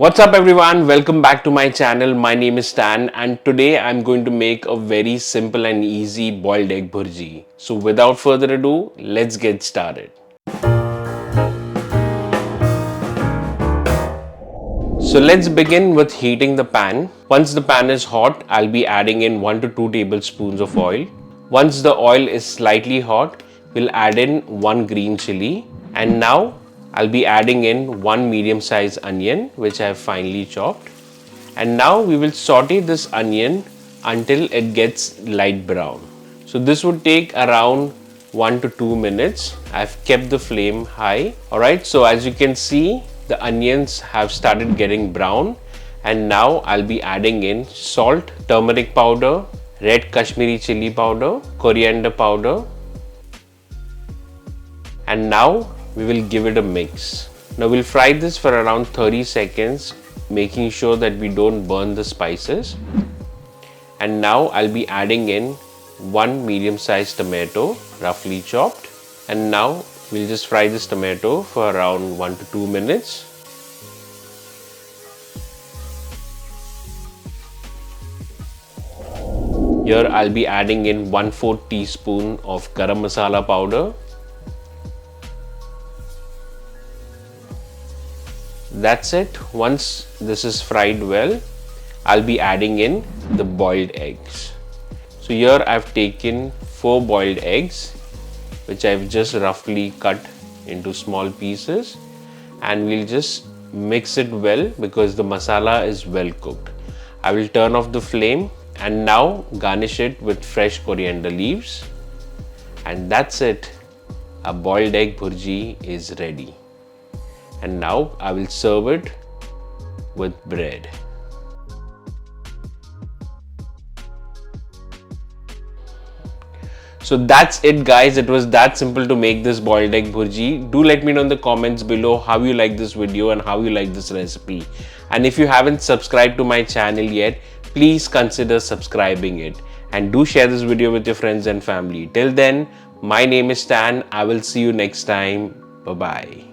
What's up everyone, welcome back to my channel. My name is Stan and today I'm going to make a very simple and easy boiled egg bhurji. So without further ado, let's get started. So let's begin with heating the pan. Once the pan is hot, I'll be adding in 1 to 2 tablespoons of oil. Once the oil is slightly hot, we'll add in 1 green chili, and now I'll be adding in 1 medium sized onion which I have finely chopped. And now we will saute this onion until it gets light brown. So this would take around 1 to 2 minutes. I've kept the flame high. Alright, so as you can see, the onions have started getting brown, and now I'll be adding in salt, turmeric powder, red Kashmiri chili powder, coriander powder, and now we will give it a mix. Now we'll fry this for around 30 seconds, making sure that we don't burn the spices. And now I'll be adding in 1 medium sized tomato, roughly chopped. And now we'll just fry this tomato for around 1 to 2 minutes. Here I'll be adding in 1/4 teaspoon of garam masala powder. That's it. Once this is fried well, I'll be adding in the boiled eggs. So here I've taken 4 boiled eggs, which I've just roughly cut into small pieces, and we'll just mix it well because the masala is well cooked. I will turn off the flame and now garnish it with fresh coriander leaves. And that's it. A boiled egg bhurji is ready. And now I will serve it with bread. So that's it guys, it was that simple to make this boiled egg bhurji. Do let me know in the comments below how you like this video and how you like this recipe. And if you haven't subscribed to my channel yet, please consider subscribing it. And do share this video with your friends and family. Till then, my name is Stan. I will see you next time. Bye-bye.